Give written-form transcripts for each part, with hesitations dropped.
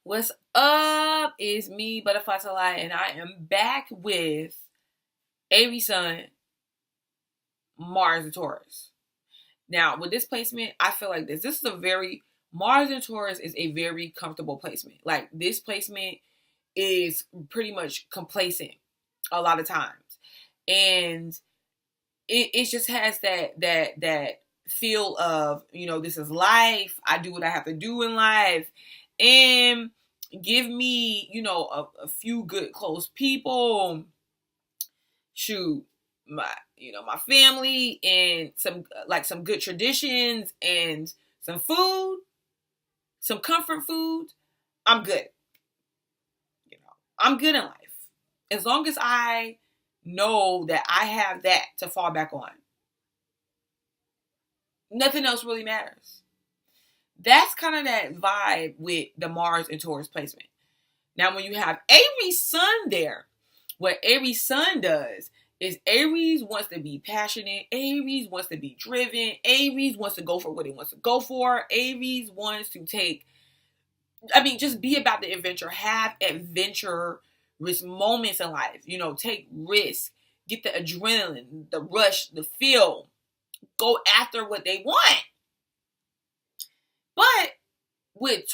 What's up? It's me, Butterfly to Light, and I am back with Aries Sun, Mars, and Taurus. Now, with this placement, I feel like this. This is a very Mars and Taurus is a very comfortable placement. Like this placement is pretty much complacent a lot of times, and it just has that feel of this is life. I do what I have to do in life, and give me a few good close people, shoot, my family, and some good traditions and some food, some comfort food. I'm good. I'm good in life as long as I know that I have that to fall back on. Nothing else really matters. That's kind of that vibe with the Mars and Taurus placement. Now, when you have Aries Sun there, what Aries Sun does is Aries wants to be passionate. Aries wants to be driven. Aries wants to go for what he wants to go for. Aries wants to just be about the adventure. Have adventurous moments in life. Take risks. Get the adrenaline, the rush, the feel. Go after what they want. But with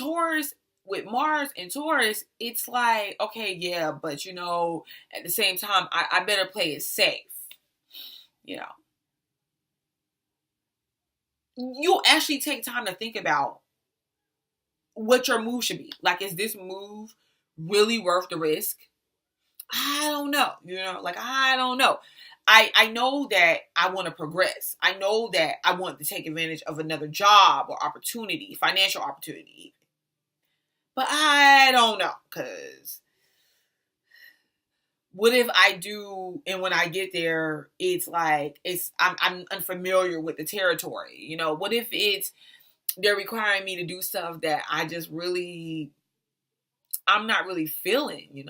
Mars and Taurus, it's like, okay, yeah, but at the same time, I better play it safe. You'll actually take time to think about what your move should be. Like, is this move really worth the risk? I don't know. I don't know. I know that I want to progress. I know that I want to take advantage of another job or opportunity, financial opportunity. But I don't know, because what if I do, and when I get there, it's like I'm unfamiliar with the territory. What if they're requiring me to do stuff that I'm not really feeling.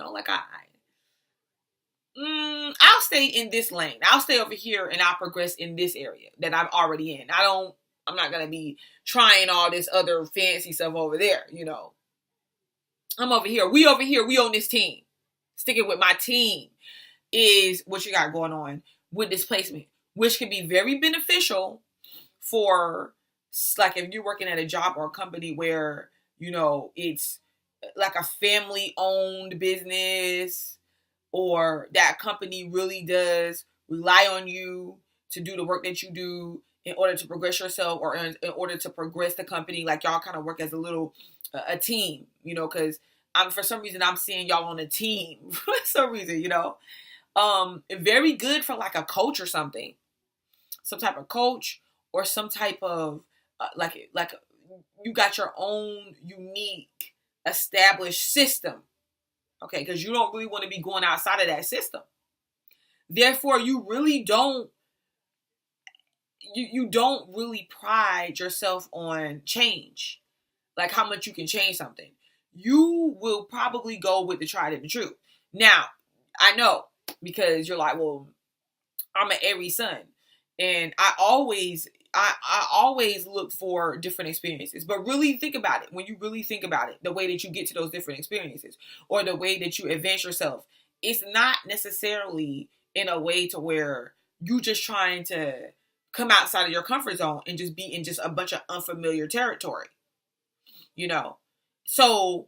I'll stay in this lane. I'll stay over here and I'll progress in this area that I'm already in. I'm not gonna be trying all this other fancy stuff over there. I'm over here. We over here. We on this team. Sticking with my team is what you got going on with this placement, which can be very beneficial for, like, if you're working at a job or a company where, it's like a family-owned business, or that company really does rely on you to do the work that you do in order to progress yourself, or in order to progress the company. Like, y'all kind of work as a team, because for some reason I'm seeing y'all on a team for some reason, very good for like a coach or something, some type of coach, or some type of like you got your own unique established system, okay? Because you don't really want to be going outside of that system. Therefore, you really don't you don't really pride yourself on change, like how much you can change something. You will probably go with the tried and the true. Now, I know, because you're like, well, I'm an Aries Sun, and I always look for different experiences. But really think about it. When you really think about it, the way that you get to those different experiences, or the way that you advance yourself, it's not necessarily in a way to where you just trying to come outside of your comfort zone and just be in just a bunch of unfamiliar territory. So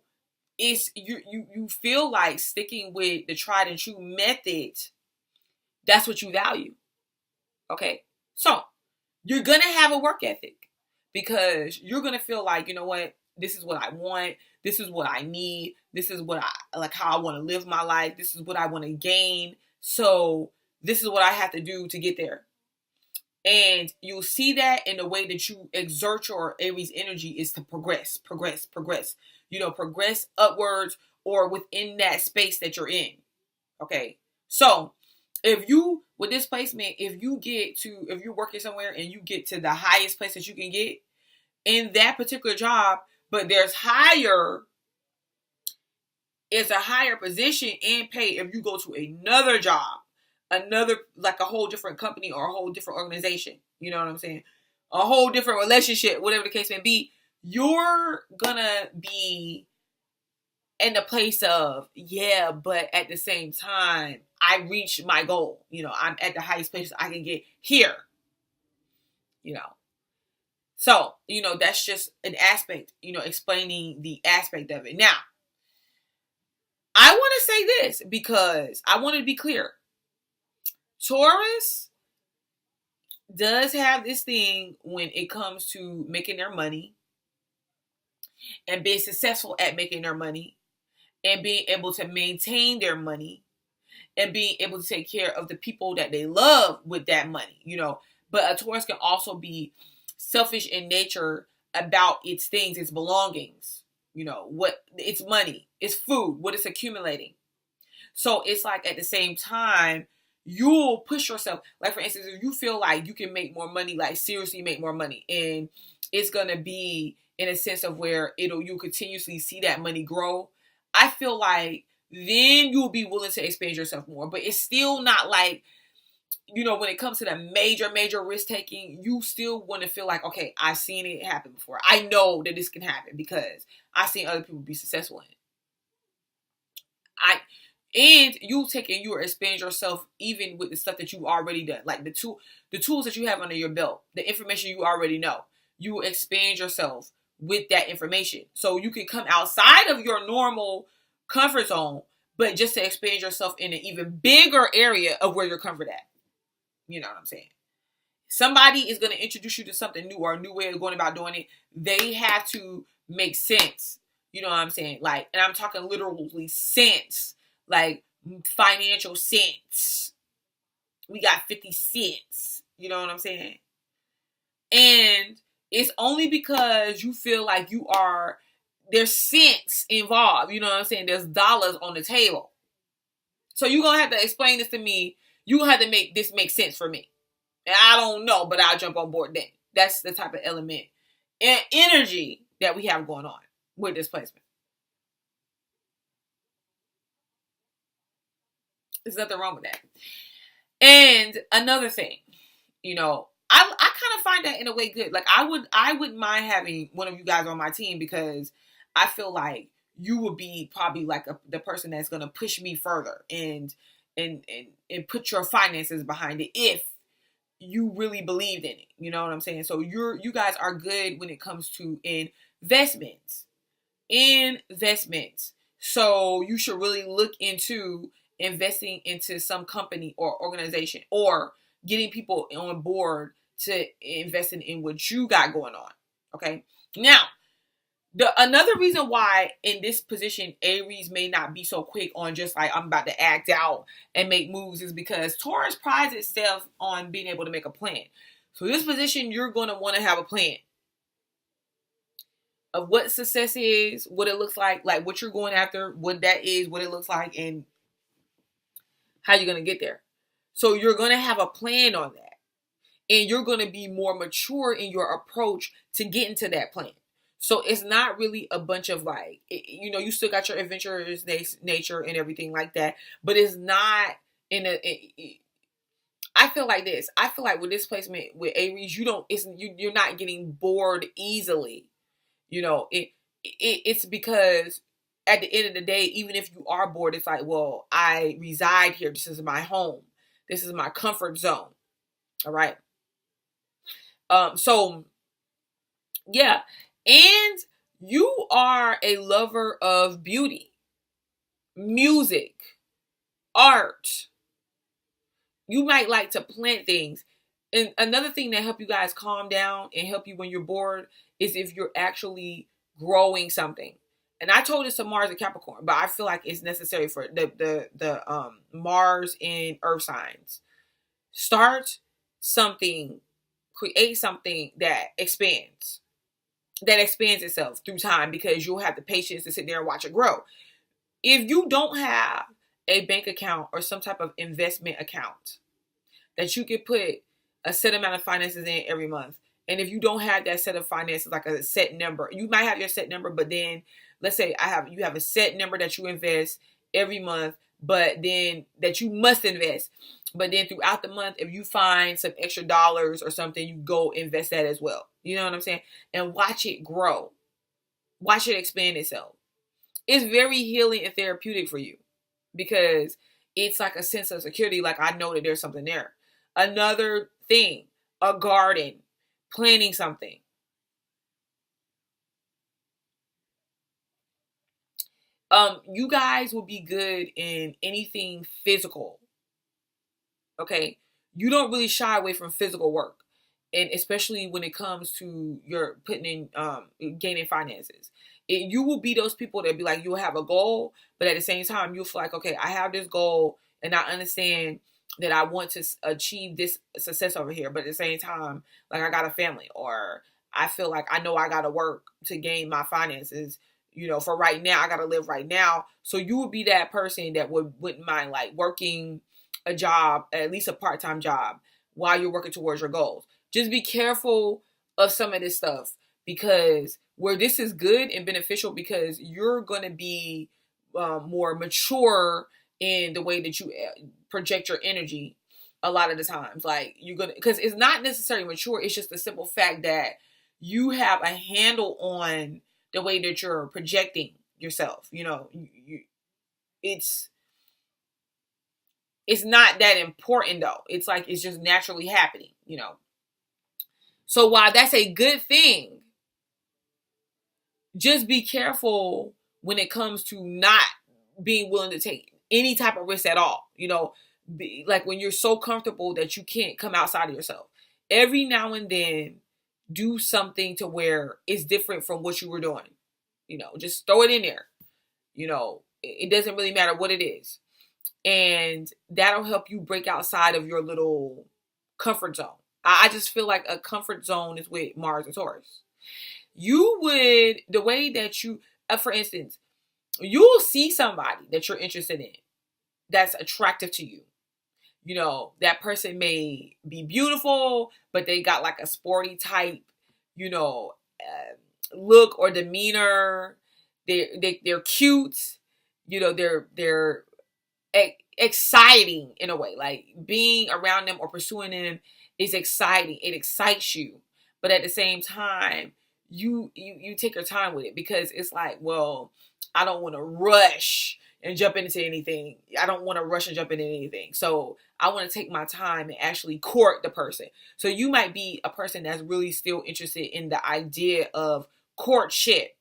it's you feel like sticking with the tried and true method. That's what you value. Okay. So you're going to have a work ethic, because you're going to feel like, what? This is what I want. This is what I need. This is what I like, how I want to live my life. This is what I want to gain. So this is what I have to do to get there. And you'll see that in the way that you exert your Aries energy is to progress. Progress upwards, or within that space that you're in. Okay. So with this placement, if you're working somewhere and you get to the highest place that you can get in that particular job, but it's a higher position and pay if you go to another job, like a whole different company or a whole different organization. You know what I'm saying? A whole different relationship, whatever the case may be. You're gonna be in the place of, yeah, but at the same time, I reached my goal. I'm at the highest place I can get here. You know, so that's just an aspect. Explaining the aspect of it. Now, I want to say this because I want to be clear. Taurus does have this thing when it comes to making their money and being successful at making their money and being able to maintain their money and being able to take care of the people that they love with that money, But a Taurus can also be selfish in nature about its things, its belongings, what it's money, it's food, what it's accumulating. So it's like at the same time, you'll push yourself. Like, for instance, if you feel like you can make more money, like seriously make more money, and it's going to be in a sense of where you'll continuously see that money grow, I feel like then you'll be willing to expand yourself more. But it's still not like, when it comes to the major risk taking, you still want to feel like, okay, I've seen it happen before. I know that this can happen because I've seen other people be successful in it. And you take and you expand yourself even with the stuff that you've already done. Like the tools that you have under your belt, the information you already know. You expand yourself with that information. So you can come outside of your normal comfort zone, but just to expand yourself in an even bigger area of where you're comfort at. You know what I'm saying? Somebody is going to introduce you to something new or a new way of going about doing it. They have to make sense. You know what I'm saying? Like, and I'm talking literally sense. Like financial sense. We got 50 cents. You know what I'm saying? And it's only because you feel like there's cents involved. You know what I'm saying? There's dollars on the table. So you're going to have to explain this to me. You're going to have to make this make sense for me. And I don't know, but I'll jump on board then. That's the type of element and energy that we have going on with this placement. There's nothing wrong with that. And another thing, I kind of find that in a way good. Like I wouldn't mind having one of you guys on my team because I feel like you would be probably like the person that's going to push me further and put your finances behind it if you really believed in it. You know what I'm saying? So you guys are good when it comes to investments. So you should really look into investing into some company or organization or getting people on board to invest in what you got going on. Okay. Now, another reason why in this position, Aries may not be so quick on just like, I'm about to act out and make moves is because Taurus prides itself on being able to make a plan. So this position, you're going to want to have a plan of what success is, what it looks like what you're going after, what that is, what it looks like, and how you're going to get there. So you're going to have a plan on that. And you're going to be more mature in your approach to getting to that plan. So it's not really a bunch of you still got your adventurous nature and everything like that. But it's not I feel like this. I feel like with this placement with Aries, you're not getting bored easily. It's because at the end of the day, even if you are bored, it's like, well, I reside here. This is my home. This is my comfort zone. All right. So yeah. And you are a lover of beauty, music, art. You might like to plant things. And another thing that help you guys calm down and help you when you're bored is if you're actually growing something. And I told this to Mars and Capricorn, but I feel like it's necessary for the Mars and Earth signs. Start something, create something that expands itself through time because you'll have the patience to sit there and watch it grow. If you don't have a bank account or some type of investment account that you can put a set amount of finances in every month, and if you don't have that set of finances, like a set number, you might have your set number, but then let's say you have a set number that you invest every month, but then that you must invest. But then throughout the month, if you find some extra dollars or something, you go invest that as well. You know what I'm saying? And watch it grow. Watch it expand itself. it's very healing and therapeutic for you because it's like a sense of security. Like, I know that there's something there. Another thing, a garden, planting something. You guys will be good in anything physical. Okay. You don't really shy away from physical work. And especially when it comes to your putting in, gaining finances. You will be those people that be like, you'll have a goal, but at the same time, you'll feel like, okay, I have this goal and I understand that I want to achieve this success over here. But at the same time, like, I got a family, or I feel like I know I got to work to gain my finances. For right now, I got to live right now. So you would be that person that wouldn't mind like working a job, at least a part-time job, while you're working towards your goals. Just be careful of some of this stuff, because where this is good and beneficial, because you're going to be more mature in the way that you project your energy a lot of the times. Like, you're going to, because it's not necessarily mature. It's just the simple fact that you have a handle on the way that you're projecting yourself. It's not that important though. It's like, it's just naturally happening. So while that's a good thing, just be careful when it comes to not being willing to take any type of risk at all. Like when you're so comfortable that you can't come outside of yourself. Every now and then, do something to where it's different from what you were doing. Just throw it in there. It doesn't really matter what it is. And that'll help you break outside of your little comfort zone. I just feel like a comfort zone is with Mars and Taurus. The way that you, for instance, you'll see somebody that you're interested in that's attractive to you. That person may be beautiful, but they got like a sporty type, look or demeanor. They're cute. They're exciting in a way. Like, being around them or pursuing them is exciting. It excites you. But at the same time, you take your time with it, because it's like, well, I don't want to rush and jump into anything. I don't want to rush and jump into anything. So I want to take my time and actually court the person. So you might be a person that's really still interested in the idea of courtship,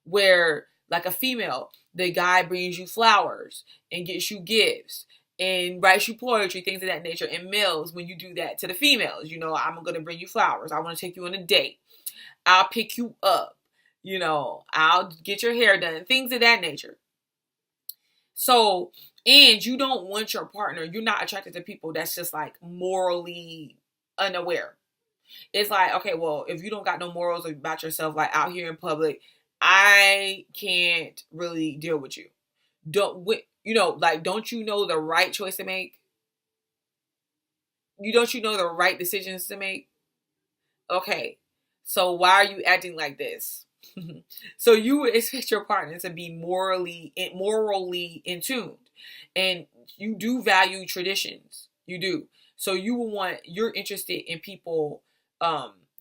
where, like a female, the guy brings you flowers and gets you gifts and writes you poetry, things of that nature. And males, when you do that to the females, I'm going to bring you flowers. I want to take you on a date. I'll pick you up. I'll get your hair done, things of that nature. So, and you don't want your partner, you're not attracted to people that's just like morally unaware. It's like, okay, well, if you don't got no morals about yourself, like out here in public, I can't really deal with you. Don't you know the right choice to make? Don't you know the right decisions to make? Okay, so why are you acting like this? So you would expect your partner to be morally in tune, and you do value traditions. You do. So you're interested in people.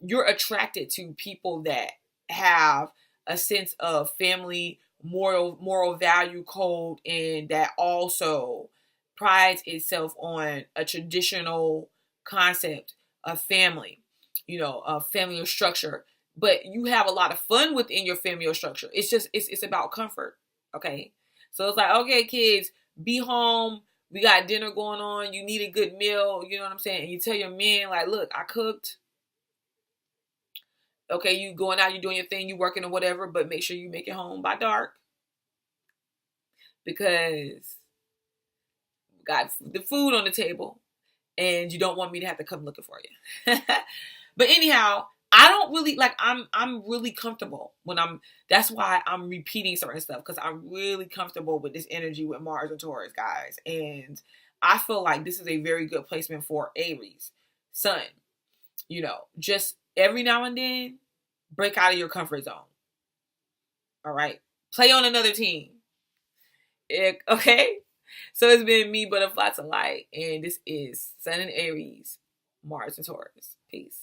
You're attracted to people that have a sense of family, moral value code, and that also prides itself on a traditional concept of family, a family structure. But you have a lot of fun within your family structure. It's just, it's about comfort. Okay. So it's like, okay, kids, be home. We got dinner going on. You need a good meal. You know what I'm saying? And you tell your man, like, look, I cooked. Okay, you going out, you doing your thing, you working or whatever, but make sure you make it home by dark, because we got the food on the table and you don't want me to have to come looking for you. But anyhow, I don't really like, I'm really comfortable that's why I'm repeating certain stuff, because I'm really comfortable with this energy with Mars and Taurus, guys. And I feel like this is a very good placement for Aries sun. Just every now and then, break out of your comfort zone. All right. Play on another team. Okay? So it's been me, Butterfly to Light, and this is Sun and Aries, Mars and Taurus. Peace.